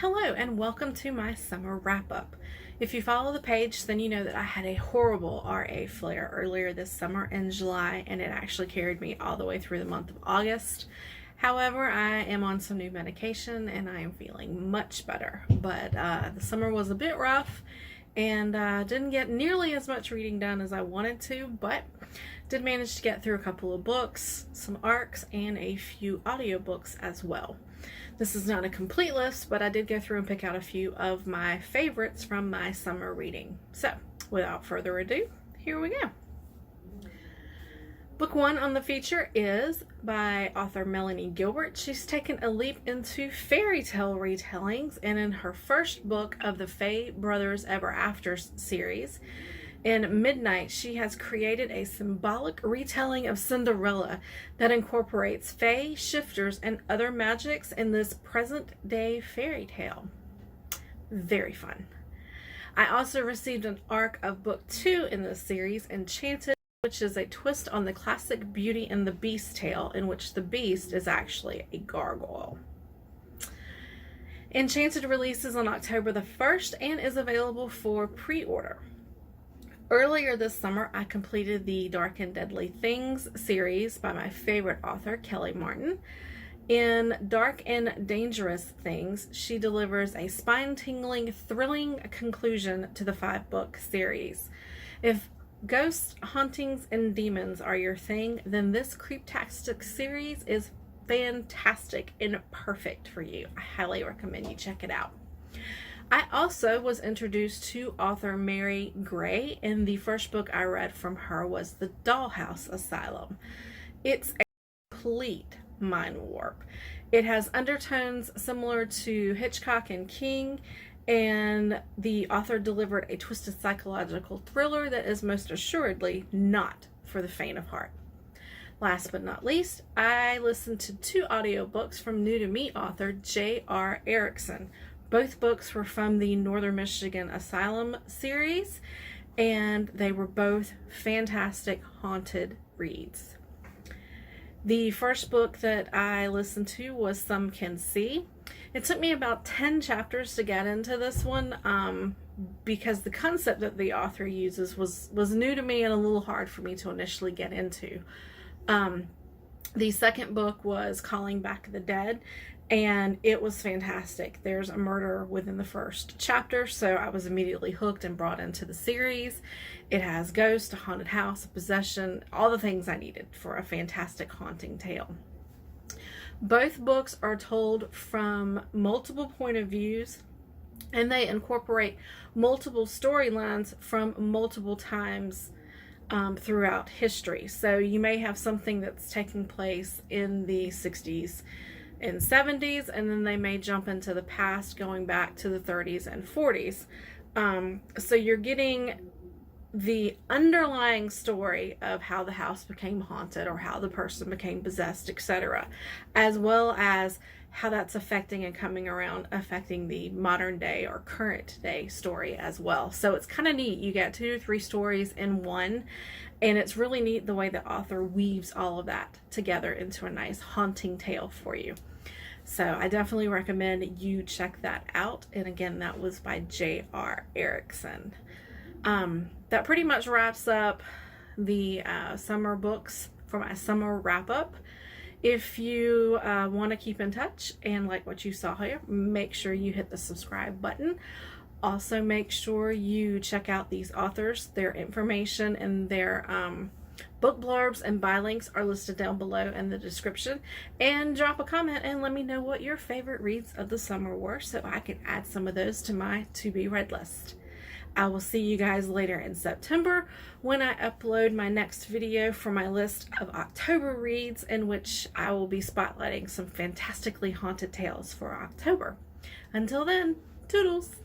Hello and welcome to my summer wrap-up. If you follow the page, then you know that I had a horrible RA flare earlier this summer in July, and it actually carried me all the way through the month of August. However, I am on some new medication and I am feeling much better, but the summer was a bit rough and didn't get nearly as much reading done as I wanted to, but did manage to get through a couple of books, some arcs, and a few audiobooks as well. This is not a complete list, but I did go through and pick out a few of my favorites from my summer reading. So, without further ado, here we go. Book one on the feature is by author Melanie Gilbert. She's taken a leap into fairy tale retellings, and in her first book of the Fae Brothers Ever After series, in Midnight, she has created a symbolic retelling of Cinderella that incorporates fae, shifters, and other magics in this present-day fairy tale. Very fun. I also received an arc of book two in this series, Enchanted, which is a twist on the classic Beauty and the Beast tale, in which the beast is actually a gargoyle. Enchanted releases on October the 1st and is available for pre-order. Earlier this summer, I completed the Dark and Deadly Things series by my favorite author, Kelly Martin. In Dark and Dangerous Things, she delivers a spine-tingling, thrilling conclusion to the 5-book series. If ghosts, hauntings, and demons are your thing, then this creeptastic series is fantastic and perfect for you. I highly recommend you check it out. I also was introduced to author Mary Gray, and the first book I read from her was The Dollhouse Asylum. It's a complete mind warp. It has undertones similar to Hitchcock and King, and the author delivered a twisted psychological thriller that is most assuredly not for the faint of heart. Last but not least, I listened to 2 audiobooks from new to me author J.R. Erickson. Both books were from the Northern Michigan Asylum series, and they were both fantastic haunted reads. The first book that I listened to was Some Can See. It took me about 10 chapters to get into this one because the concept that the author uses was new to me and a little hard for me to initially get into. The second book was Calling Back the Dead, and it was fantastic. There's a murder within the first chapter, so I was immediately hooked and brought into the series. It has ghosts, a haunted house, a possession, all the things I needed for a fantastic haunting tale. Both books are told from multiple point of views, and they incorporate multiple storylines from multiple times throughout history. So you may have something that's taking place in the 60s and 70s, and then they may jump into the past going back to the 30s and 40s. So you're getting the underlying story of how the house became haunted or how the person became possessed, etc., as well as how that's affecting and coming around affecting the modern day or current day story as well. So it's kind of neat. You get 2 to 3 stories in one, and it's really neat the way the author weaves all of that together into a nice haunting tale for you. So I definitely recommend you check that out. And again, that was by J.R. Erickson. That pretty much wraps up the summer books for my summer wrap-up. If you want to keep in touch and like what you saw here, make sure you hit the subscribe button. Also, make sure you check out these authors. Their information and their book blurbs and buy links are listed down below in the description. And drop a comment and let me know what your favorite reads of the summer were so I can add some of those to my to-be-read list. I will see you guys later in September when I upload my next video for my list of October reads, in which I will be spotlighting some fantastically haunted tales for October. Until then, toodles!